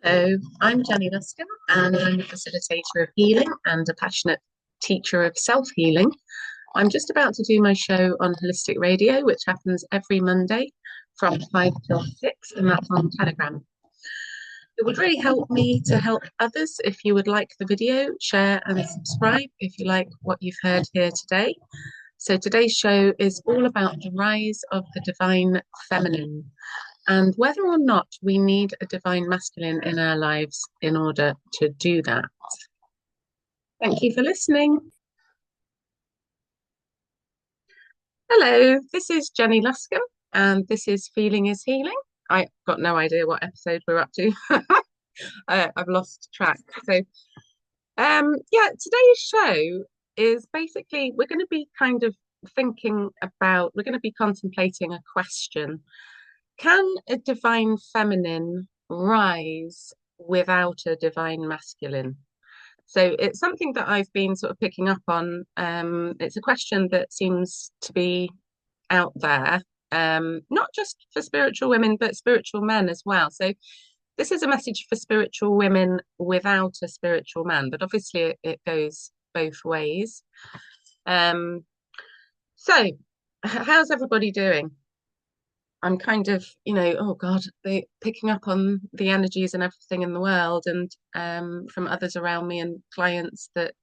Hello, I'm Jenny Luscombe and I'm a facilitator of healing and a passionate teacher of self-healing. I'm just about to do my show on Holistic Radio, which happens every Monday from 5 till 6, and that's on Telegram. It would really help me to help others if you would like the video, share and subscribe if you like what you've heard here today. So today's show is all about the rise of the divine feminine and whether or not we need a divine masculine in our lives in order to do that. Thank you for listening. Hello, this is Jenny Luscombe, and this is Feeling is Healing. I've got no idea what episode we're up to. I've lost track. Today's show is basically we're going to be kind of we're going to be contemplating a question. Can a divine feminine rise without a divine masculine? So it's something that I've been sort of picking up on. It's a question that seems to be out there, not just for spiritual women, but spiritual men as well. So this is a message for spiritual women without a spiritual man, but obviously it goes both ways. So how's everybody doing? I'm kind of, oh God, they picking up on the energies and everything in the world, and from others around me and clients that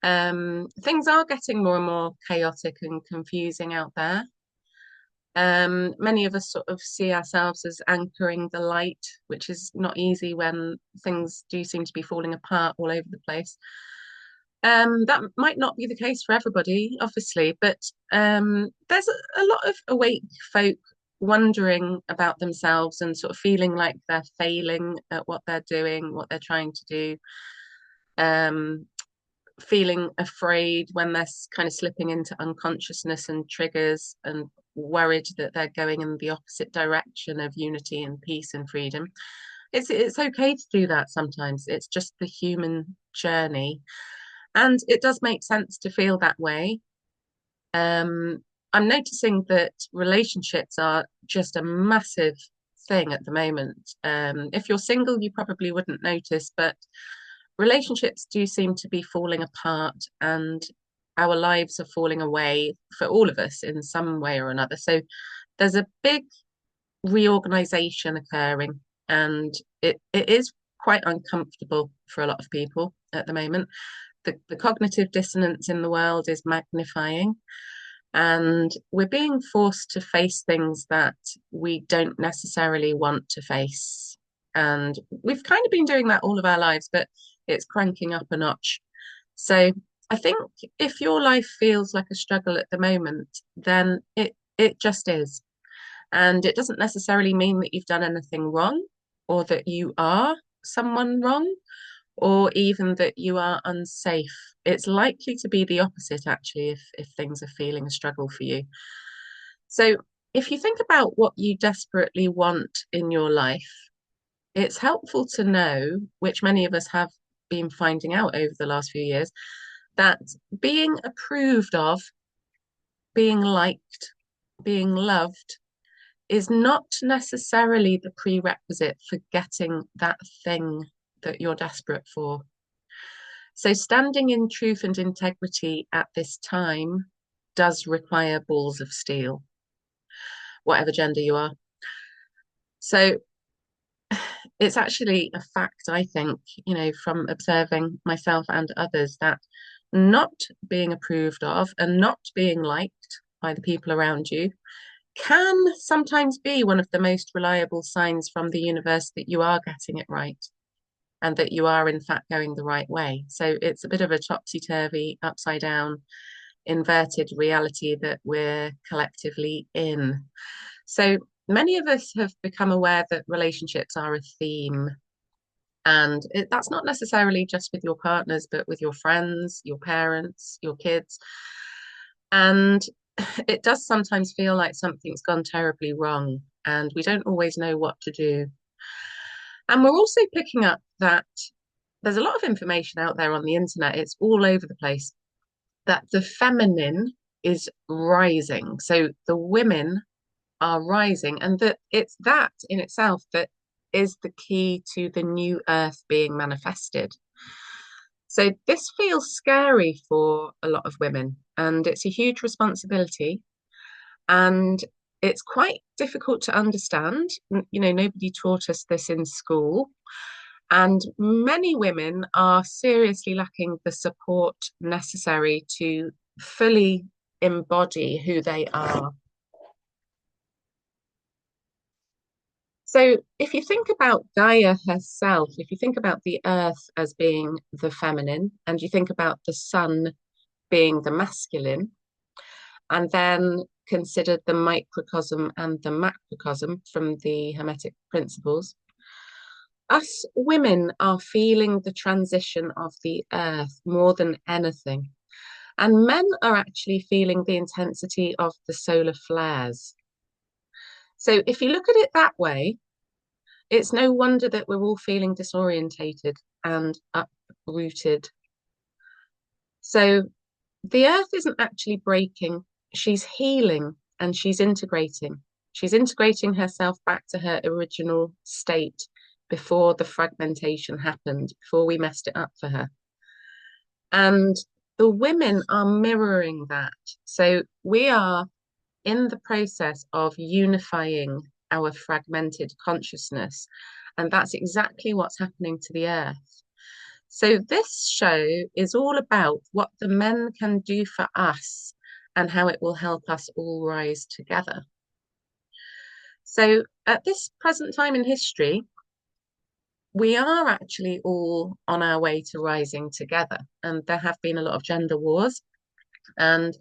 things are getting more and more chaotic and confusing out there. Many of us sort of see ourselves as anchoring the light, which is not easy when things do seem to be falling apart all over the place. That might not be the case for everybody, obviously, but there's a lot of awake folk wondering about themselves and sort of feeling like they're failing at what they're doing, what they're trying to do, feeling afraid when they're kind of slipping into unconsciousness and triggers, and worried that they're going in the opposite direction of unity and peace and freedom. It's okay to do that sometimes. It's just the human journey. And it does make sense to feel that way. I'm noticing that relationships are just a massive thing at the moment. If you're single, you probably wouldn't notice, but relationships do seem to be falling apart, and our lives are falling away for all of us in some way or another. So there's a big reorganization occurring, and it is quite uncomfortable for a lot of people at the moment. The cognitive dissonance in the world is magnifying, and we're being forced to face things that we don't necessarily want to face. And we've kind of been doing that all of our lives, but it's cranking up a notch. So I think if your life feels like a struggle at the moment, then it just is. And it doesn't necessarily mean that you've done anything wrong, or that you are someone wrong, or even that you are unsafe. It's likely to be the opposite, actually, if things are feeling a struggle for you. So if you think about what you desperately want in your life, it's helpful to know, which many of us have been finding out over the last few years, that being approved of, being liked, being loved is not necessarily the prerequisite for getting that thing that you're desperate for. So standing in truth and integrity at this time does require balls of steel, whatever gender you are. So it's actually a fact, I think, from observing myself and others, that not being approved of and not being liked by the people around you can sometimes be one of the most reliable signs from the universe that you are getting it right, and that you are in fact going the right way. So it's a bit of a topsy-turvy, upside down, inverted reality that we're collectively in. So many of us have become aware that relationships are a theme. And that's not necessarily just with your partners, but with your friends, your parents, your kids. And it does sometimes feel like something's gone terribly wrong, and we don't always know what to do. And we're also picking up that there's a lot of information out there on the internet, it's all over the place, that the feminine is rising. So the women are rising, and that it's that in itself that is the key to the new earth being manifested. So this feels scary for a lot of women, and it's a huge responsibility, and it's quite difficult to understand. Nobody taught us this in school, and many women are seriously lacking the support necessary to fully embody who they are. So if you think about Gaia herself, if you think about the earth as being the feminine, and you think about the sun being the masculine, and then consider the microcosm and the macrocosm from the Hermetic principles, us women are feeling the transition of the earth more than anything. And men are actually feeling the intensity of the solar flares. So if you look at it that way, it's no wonder that we're all feeling disorientated and uprooted. So the earth isn't actually breaking, she's healing and she's integrating. She's integrating herself back to her original state before the fragmentation happened, before we messed it up for her. And the women are mirroring that. So we are in the process of unifying our fragmented consciousness. And that's exactly what's happening to the earth. So this show is all about what the men can do for us and how it will help us all rise together. So at this present time in history, we are actually all on our way to rising together. And there have been a lot of gender wars. And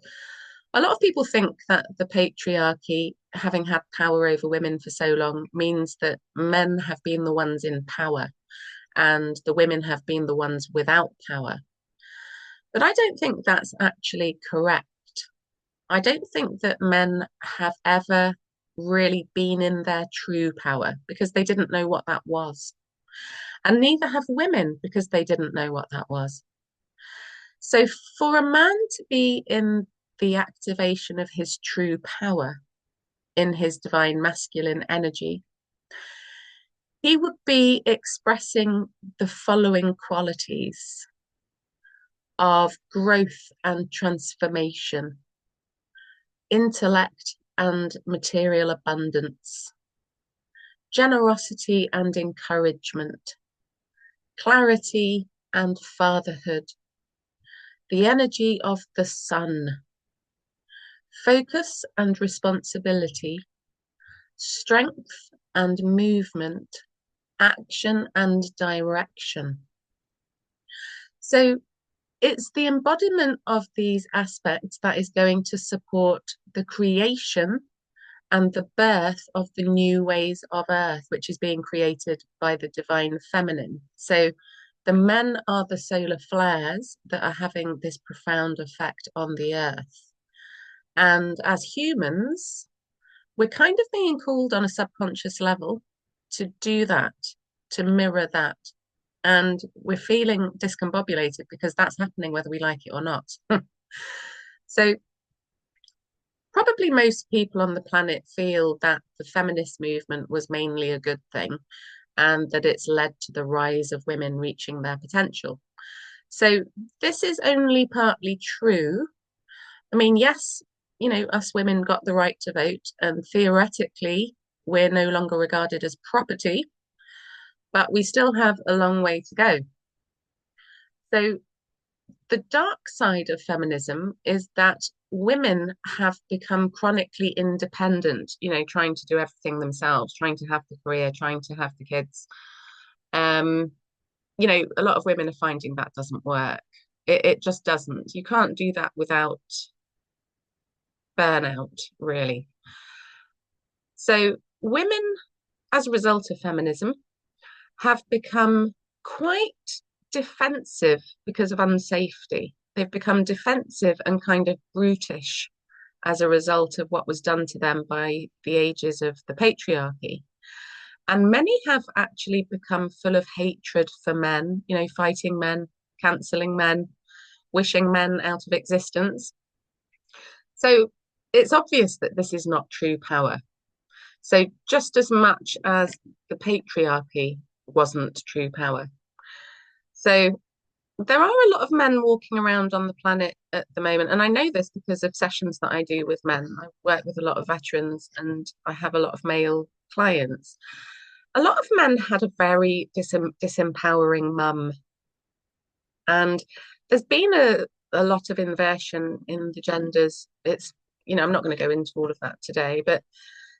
a lot of people think that the patriarchy, having had power over women for so long, means that men have been the ones in power and the women have been the ones without power. But I don't think that's actually correct. I don't think that men have ever really been in their true power because they didn't know what that was. And neither have women because they didn't know what that was. So for a man to be in the activation of his true power, in his divine masculine energy, he would be expressing the following qualities of growth and transformation, intellect and material abundance, generosity and encouragement, clarity and fatherhood, the energy of the sun, focus and responsibility, strength and movement, action and direction. So it's the embodiment of these aspects that is going to support the creation and the birth of the new ways of earth, which is being created by the divine feminine. So the men are the solar flares that are having this profound effect on the earth. And as humans, we're kind of being called on a subconscious level to do that, to mirror that. And we're feeling discombobulated because that's happening whether we like it or not. So probably most people on the planet feel that the feminist movement was mainly a good thing and that it's led to the rise of women reaching their potential. So this is only partly true. I mean, yes, us women got the right to vote, and theoretically, we're no longer regarded as property, but we still have a long way to go. So the dark side of feminism is that women have become chronically independent, trying to do everything themselves, trying to have the career, trying to have the kids. A lot of women are finding that doesn't work. It just doesn't. You can't do that without burnout, really. So women, as a result of feminism, have become quite defensive because of unsafety. They've become defensive and kind of brutish as a result of what was done to them by the ages of the patriarchy. And many have actually become full of hatred for men, fighting men, cancelling men, wishing men out of existence. So it's obvious that this is not true power. So just as much as the patriarchy wasn't true power. So there are a lot of men walking around on the planet at the moment, and I know this because of sessions that I do with men. I work with a lot of veterans and I have a lot of male clients. A lot of men had a very disempowering mum, and there's been a lot of inversion in the genders. It's, I'm not going to go into all of that today, but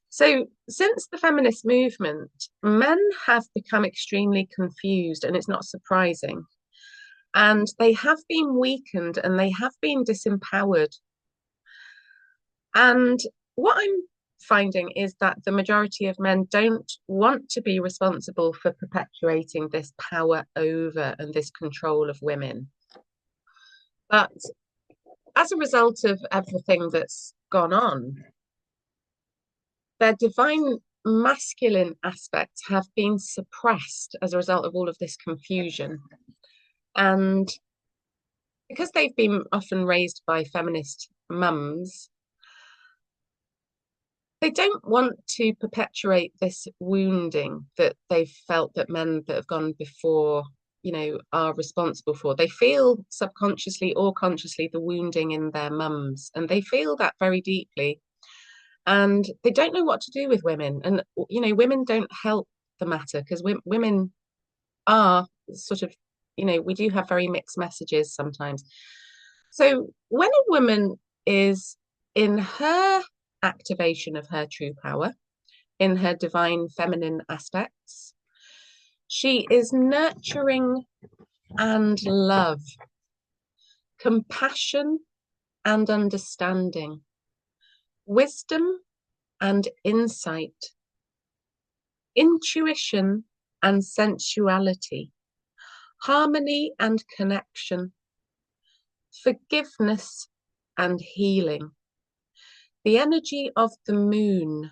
so since the feminist movement, men have become extremely confused, and it's not surprising. And they have been weakened and they have been disempowered. And what I'm finding is that the majority of men don't want to be responsible for perpetuating this power over and this control of women. But as a result of everything that's gone on, their divine masculine aspects have been suppressed as a result of all of this confusion. And because they've been often raised by feminist mums, they don't want to perpetuate this wounding that they've felt that men that have gone before, are responsible for. They feel subconsciously or consciously the wounding in their mums, and they feel that very deeply. And they don't know what to do with women. And, women don't help the matter because women are sort of, we do have very mixed messages sometimes. So when a woman is in her activation of her true power, in her divine feminine aspects, she is nurturing and love, compassion and understanding, wisdom and insight, intuition and sensuality, harmony and connection, forgiveness and healing, the energy of the moon,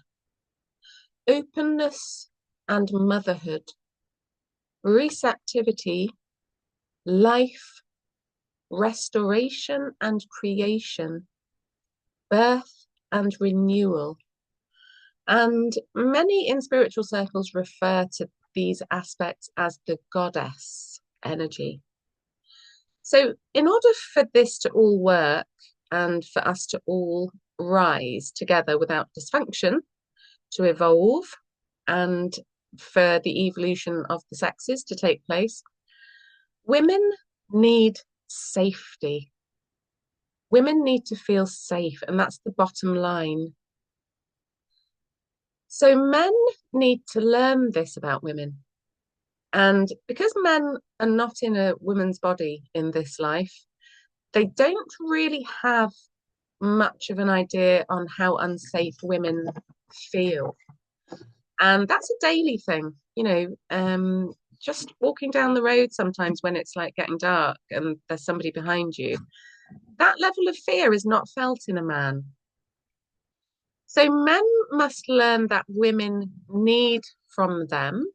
openness and motherhood, receptivity, life, restoration and creation, birth and renewal. And many in spiritual circles refer to these aspects as the goddess energy. So in order for this to all work and for us to all rise together without dysfunction, to evolve and for the evolution of the sexes to take place, women need safety. Women need to feel safe, and that's the bottom line. So men need to learn this about women. And because men are not in a woman's body in this life, they don't really have much of an idea on how unsafe women feel. And that's a daily thing, just walking down the road sometimes when it's like getting dark and there's somebody behind you. That level of fear is not felt in a man. So men must learn that women need from them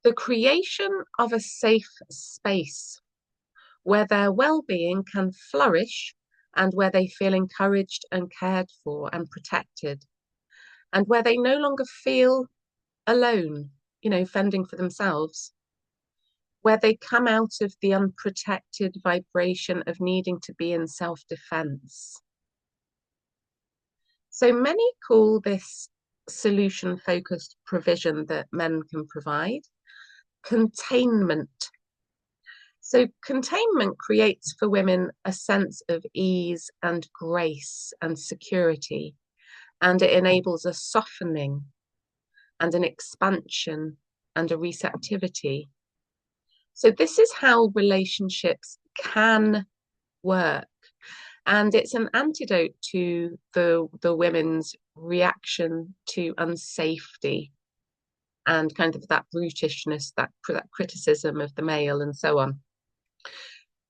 the creation of a safe space where their well-being can flourish and where they feel encouraged and cared for and protected, and where they no longer feel alone, fending for themselves, where they come out of the unprotected vibration of needing to be in self-defense. So many call this solution-focused provision that men can provide containment. So containment creates for women a sense of ease and grace and security, and it enables a softening and an expansion and a receptivity. So this is how relationships can work. And it's an antidote to the women's reaction to unsafety and kind of that brutishness, that criticism of the male and so on.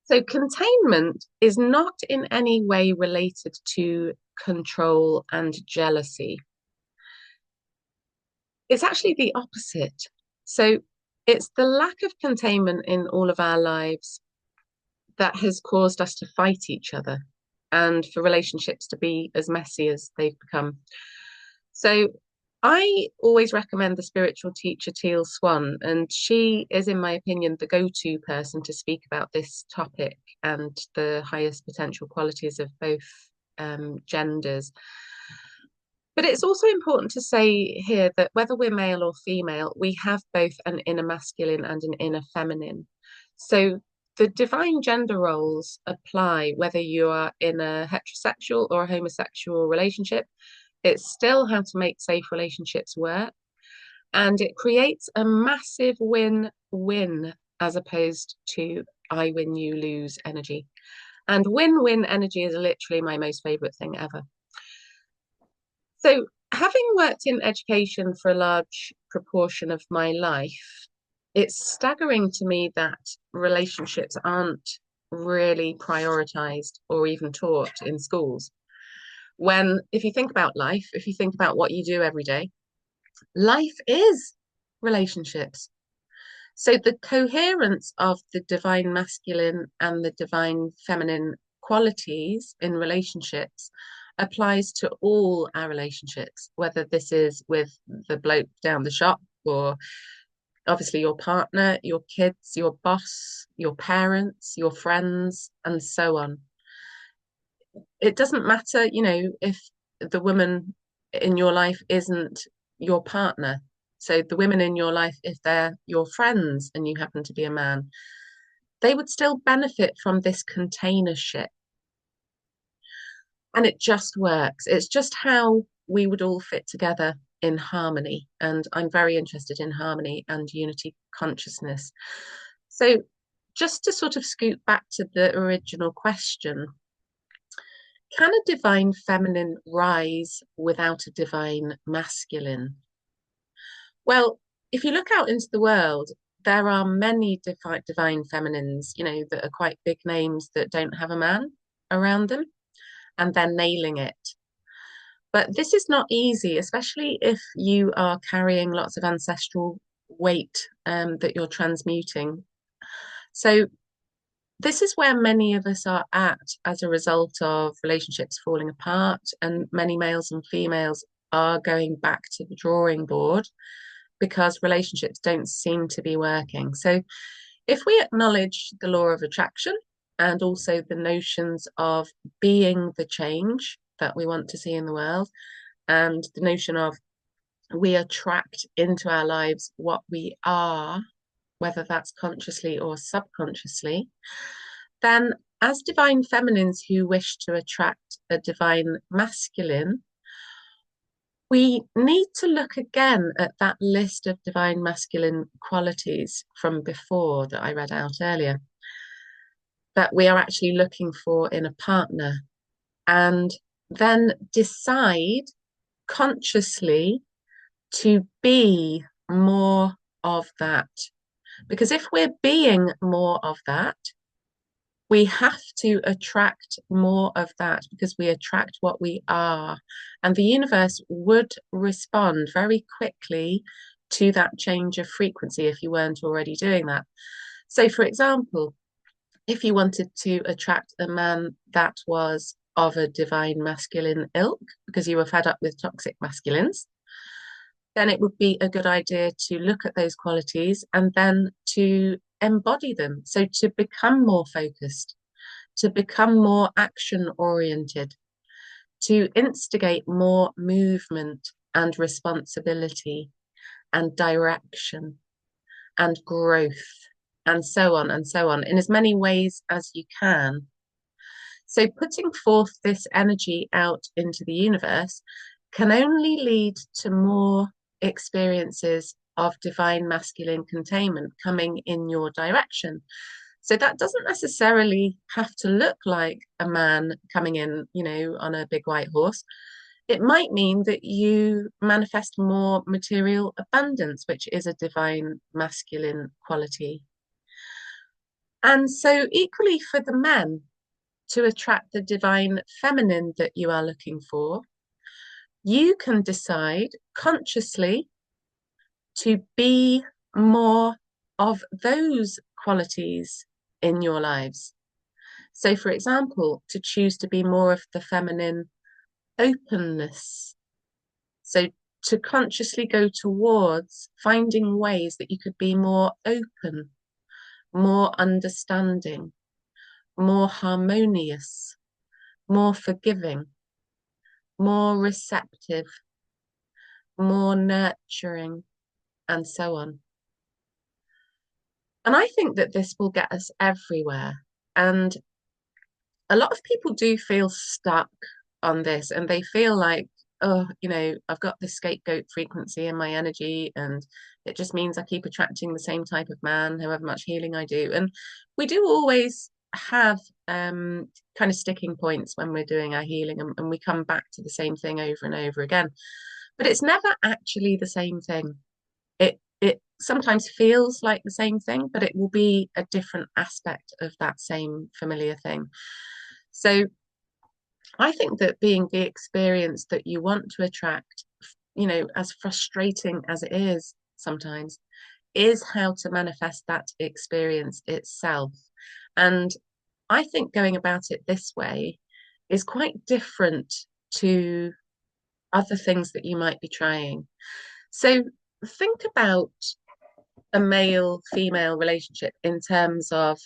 So containment is not in any way related to control and jealousy. It's actually the opposite. So it's the lack of containment in all of our lives that has caused us to fight each other and for relationships to be as messy as they've become. So I always recommend the spiritual teacher Teal Swan, and she is, in my opinion, the go-to person to speak about this topic and the highest potential qualities of both genders. But it's also important to say here that whether we're male or female, we have both an inner masculine and an inner feminine. So the divine gender roles apply whether you are in a heterosexual or a homosexual relationship. It's still how to make safe relationships work. And it creates a massive win-win as opposed to I win, you lose energy. And win-win energy is literally my most favorite thing ever. So, having worked in education for a large proportion of my life, it's staggering to me that relationships aren't really prioritized or even taught in schools. When, if you think about life, if you think about what you do every day, life is relationships. So the coherence of the divine masculine and the divine feminine qualities in relationships applies to all our relationships, whether this is with the bloke down the shop or obviously your partner, your kids, your boss, your parents, your friends, and so on. It doesn't matter, if the woman in your life isn't your partner. So the women in your life, if they're your friends and you happen to be a man, they would still benefit from this containership. And it just works. It's just how we would all fit together in harmony. And I'm very interested in harmony and unity consciousness. So just to sort of scoot back to the original question, can a divine feminine rise without a divine masculine? Well, if you look out into the world, there are many divine feminines, that are quite big names that don't have a man around them, and they're nailing it. But this is not easy, especially if you are carrying lots of ancestral weight that you're transmuting. So this is where many of us are at as a result of relationships falling apart, and many males and females are going back to the drawing board because relationships don't seem to be working. So if we acknowledge the law of attraction and also the notions of being the change that we want to see in the world, and the notion of we attract into our lives what we are, whether that's consciously or subconsciously, then as divine feminines who wish to attract a divine masculine, we need to look again at that list of divine masculine qualities from before that I read out earlier, that we are actually looking for in a partner, and then decide consciously to be more of that. Because if we're being more of that, we have to attract more of that because we attract what we are. And the universe would respond very quickly to that change of frequency if you weren't already doing that. So, for example, if you wanted to attract a man that was of a divine masculine ilk because you were fed up with toxic masculines, then it would be a good idea to look at those qualities and then to embody them. So to become more focused, to become more action oriented, to instigate more movement and responsibility and direction and growth and so on and so on in as many ways as you can. So putting forth this energy out into the universe can only lead to more experiences of divine masculine containment coming in your direction. So that doesn't necessarily have to look like a man coming in, on a big white horse. It might mean that you manifest more material abundance, which is a divine masculine quality. And so equally for the men, to attract the divine feminine that you are looking for, you can decide consciously to be more of those qualities in your lives. So, for example, to choose to be more of the feminine openness. So, to consciously go towards finding ways that you could be more open, more understanding, more harmonious, more forgiving, more receptive, more nurturing, and so on. And I think that this will get us everywhere. And a lot of people do feel stuck on this, and they feel like, oh, I've got this scapegoat frequency in my energy, and it just means I keep attracting the same type of man, however much healing I do. And we do always have kind of sticking points when we're doing our healing, and we come back to the same thing over and over again. But it's never actually the same thing. It sometimes feels like the same thing, but it will be a different aspect of that same familiar thing. So I think that being the experience that you want to attract, as frustrating as it is sometimes, is how to manifest that experience itself. And I think going about it this way is quite different to other things that you might be trying. So think about a male-female relationship in terms of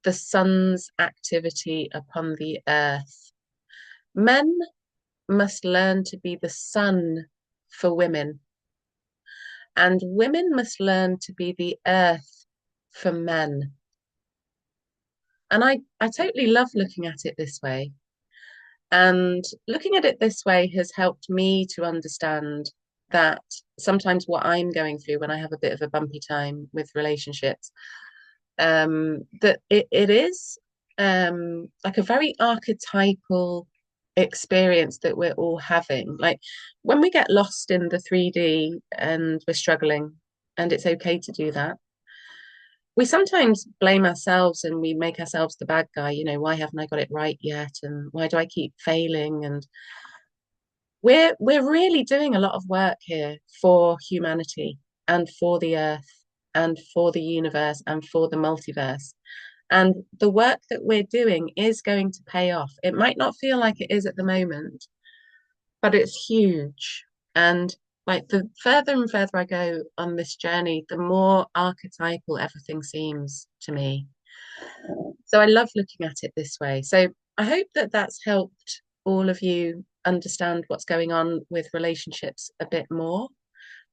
the sun's activity upon the earth. Men must learn to be the sun for women, and women must learn to be the earth for men. And I totally love looking at it this way. And looking at it this way has helped me to understand that sometimes what I'm going through when I have a bit of a bumpy time with relationships, that it is like a very archetypal experience that we're all having. Like when we get lost in the 3D and we're struggling, and it's okay to do that, we sometimes blame ourselves and we make ourselves the bad guy. Why haven't I got it right yet? And why do I keep failing? And we're really doing a lot of work here for humanity and for the earth and for the universe and for the multiverse. And the work that we're doing is going to pay off. It might not feel like it is at the moment, but it's huge. And like the further and further I go on this journey, the more archetypal everything seems to me. So I love looking at it this way. So I hope that that's helped all of you understand what's going on with relationships a bit more,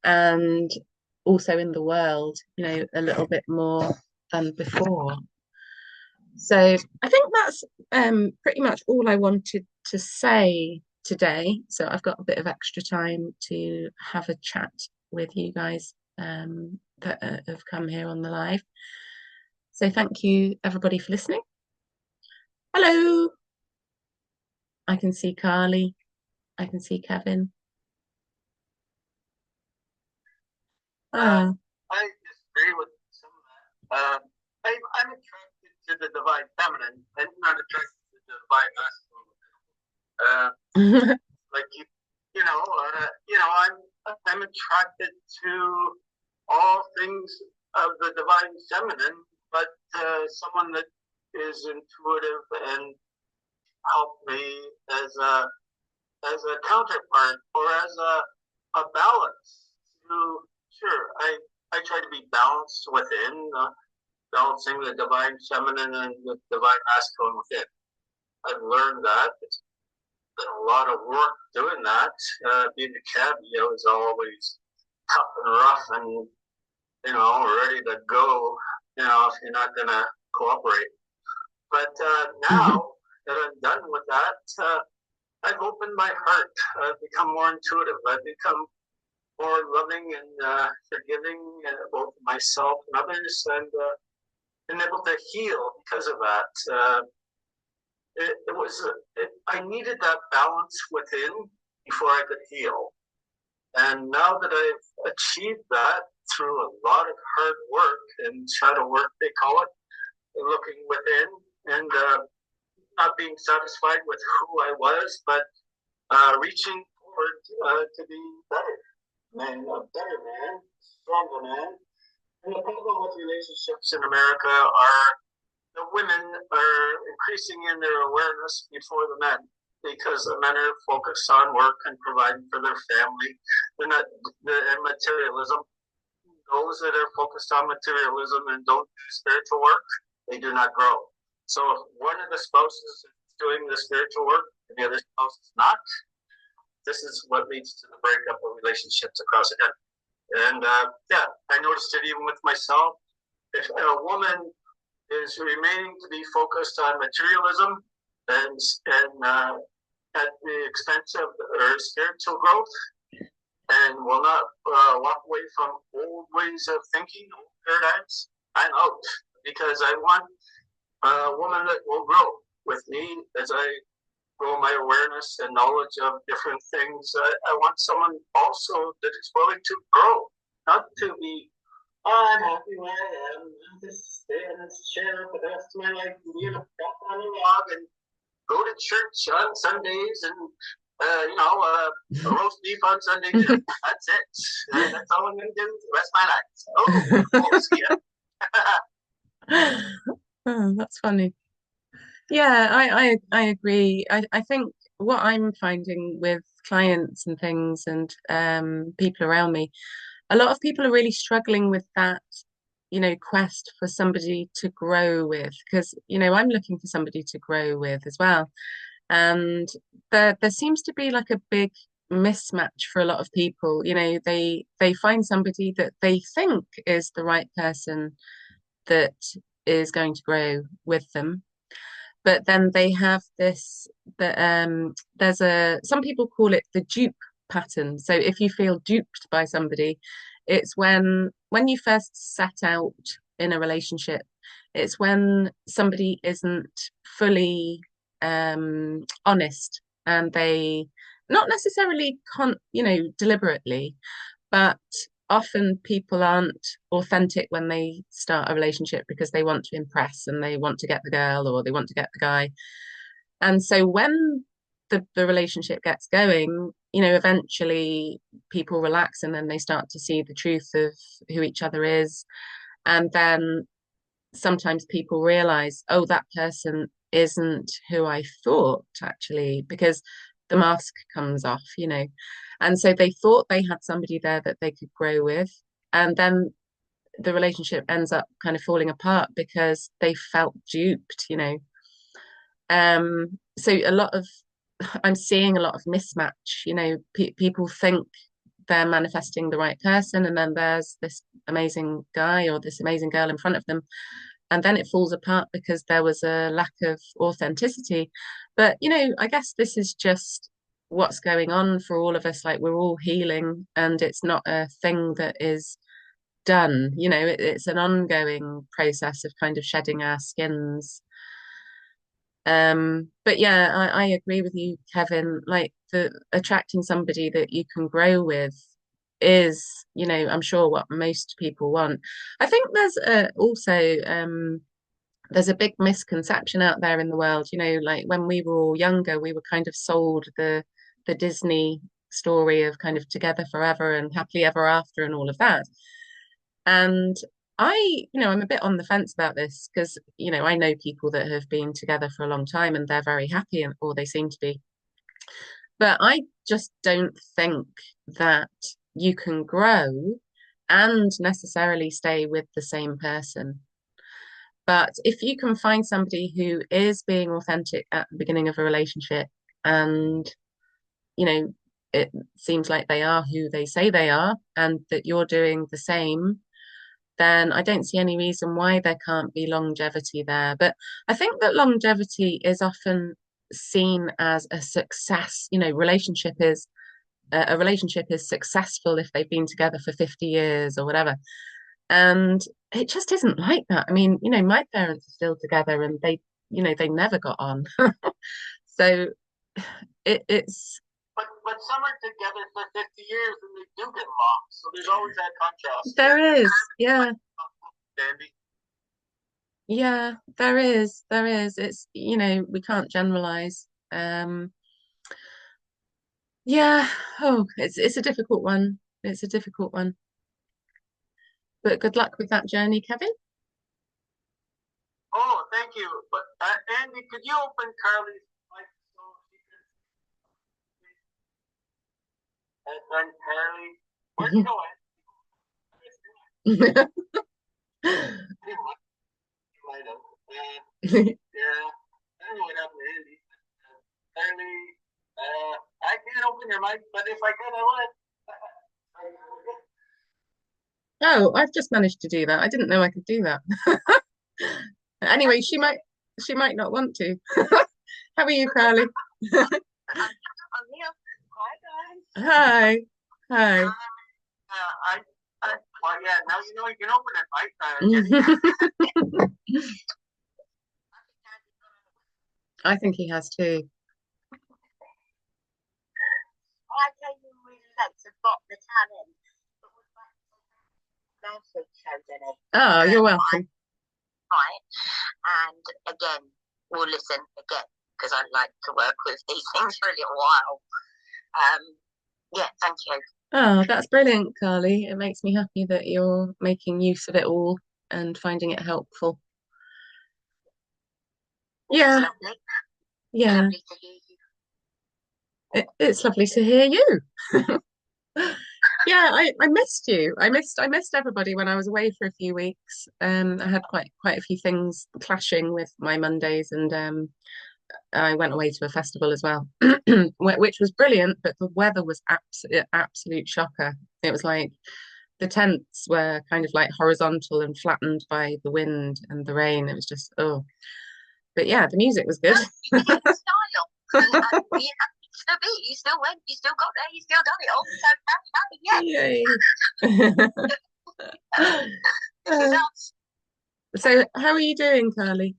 and also in the world, a little bit more than before. So I think that's pretty much all I wanted to say today. So I've got a bit of extra time to have a chat with you guys that have come here on the live. So thank you everybody for listening. Hello. I can see Carly. I can see Kevin. I disagree with some of that. I'm attracted to the divine feminine and not attracted to the divine masculine. Like I'm attracted to all things of the divine feminine, but someone that is intuitive and help me as a counterpart or as a balance to. Sure, I try to be balanced within, balancing the divine feminine and the divine masculine within. I've learned that. It's been a lot of work doing that. Being a cabbie, I was always tough and rough and, ready to go, if you're not going to cooperate. But now that I'm done with that, I've opened my heart. I've become more intuitive. I've become more loving and forgiving both myself and others, and been able to heal because of that. I needed that balance within before I could heal. And now that I've achieved that through a lot of hard work and shadow work, they call it, looking within and not being satisfied with who I was, but reaching forward to be better. Man, a better man, stronger man. And the problem with relationships in America are the women are increasing in their awareness before the men, because the men are focused on work and providing for their family. and materialism. Those that are focused on materialism and don't do spiritual work, they do not grow. So if one of the spouses is doing the spiritual work and the other spouse is not, this is what leads to the breakup of relationships across again. And yeah, I noticed it even with myself. If a woman is remaining to be focused on materialism and at the expense of her spiritual growth, and will not walk away from old ways of thinking, old paradigms, I'm out, because I want a woman that will grow with me as I grow my awareness and knowledge of different things. I want someone also that is willing to grow, not to be, oh, I'm happy where I am. I'll just stay in this chair for the rest of my life and be able to walk on a log and go to church on Sundays and a roast beef on Sunday. That's it. That's all I'm going to do the rest of my life. Oh, see Oh, that's funny. Yeah, I agree. I think what I'm finding with clients and things and people around me, a lot of people are really struggling with that, quest for somebody to grow with, because, I'm looking for somebody to grow with as well. And there seems to be like a big mismatch for a lot of people. They find somebody that they think is the right person that is going to grow with them, but then they have this that there's a some people call it the dupe pattern. So if you feel duped by somebody, it's when you first set out in a relationship, it's when somebody isn't fully honest, and they not necessarily deliberately, but often people aren't authentic when they start a relationship because they want to impress and they want to get the girl or they want to get the guy. And so when the relationship gets going, eventually people relax and then they start to see the truth of who each other is. And then sometimes people realize, oh, that person isn't who I thought, actually, because the mask comes off. And so they thought they had somebody there that they could grow with. And then the relationship ends up kind of falling apart because they felt duped. So I'm seeing a lot of mismatch. People think they're manifesting the right person, and then there's this amazing guy or this amazing girl in front of them, and then it falls apart because there was a lack of authenticity. But I guess this is just what's going on for all of us. Like, we're all healing, and it's not a thing that is done. It's an ongoing process of kind of shedding our skins. But yeah, I agree with you, Kevin. Like, the attracting somebody that you can grow with is, I'm sure what most people want. I think there's also there's a big misconception out there in the world. Like, when we were all younger, we were kind of sold the Disney story of kind of together forever and happily ever after and all of that. And I'm a bit on the fence about this because, I know people that have been together for a long time and they're very happy, or they seem to be. But I just don't think that you can grow and necessarily stay with the same person. But if you can find somebody who is being authentic at the beginning of a relationship, and, it seems like they are who they say they are, and that you're doing the same, then I don't see any reason why there can't be longevity there. But I think that longevity is often seen as a success. A relationship is successful if they've been together for 50 years or whatever. And it just isn't like that. I mean, my parents are still together and they never got on. So it's but some are together for 50 years and they do get along. So there's always that contrast. there is, yeah. Dandy. Yeah, there is. It's, we can't generalize. Yeah, oh, it's a difficult one. It's a difficult one. But good luck with that journey, Kevin. Oh, thank you. But Andy, could you open Carly's mic so she can? And Harry, where's he going? He might have. Yeah. I don't know what happened to Andy. Harry, I can't open your mic, but if I could, I would. Oh, I've just managed to do that. I didn't know I could do that. Anyway, she might not want to. How are you, Carly? I'm here. Hi, guys. Hi. Hi. Well, yeah, now you know you can open it, right? I think he has too. I came in really late, so got the talent. But we're back to the show, Jenny. Oh, you're welcome. Right. And again, we'll listen again because I'd like to work with these things for a little while. Yeah, thank you. Oh, that's brilliant, Carly. It makes me happy that you're making use of it all and finding it helpful. Yeah. It's lovely. Yeah. Lovely to hear you. It's lovely to hear you. Yeah, I missed you. I missed everybody when I was away for a few weeks. I had quite a few things clashing with my Mondays, and I went away to a festival as well, which was brilliant, but the weather was absolute shocker. It was like the tents were kind of like horizontal and flattened by the wind and the rain. It was just, oh. But yeah, the music was good. Style. You still went, you still got there, you still done it all. So happy, yeah. So how are you doing, Carly?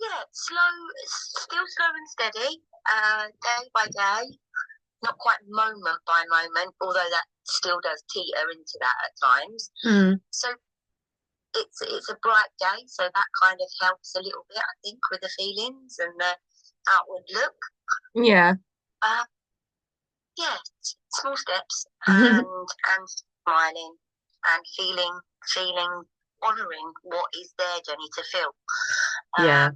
Yeah, still slow and steady, day by day, not quite moment by moment, although that still does teeter into that at times. So it's a bright day, so that kind of helps a little bit, I think, with the feelings and the outward look. Yeah. Yeah, small steps and smiling and feeling, honouring what is there, Jenny, to feel. Yeah.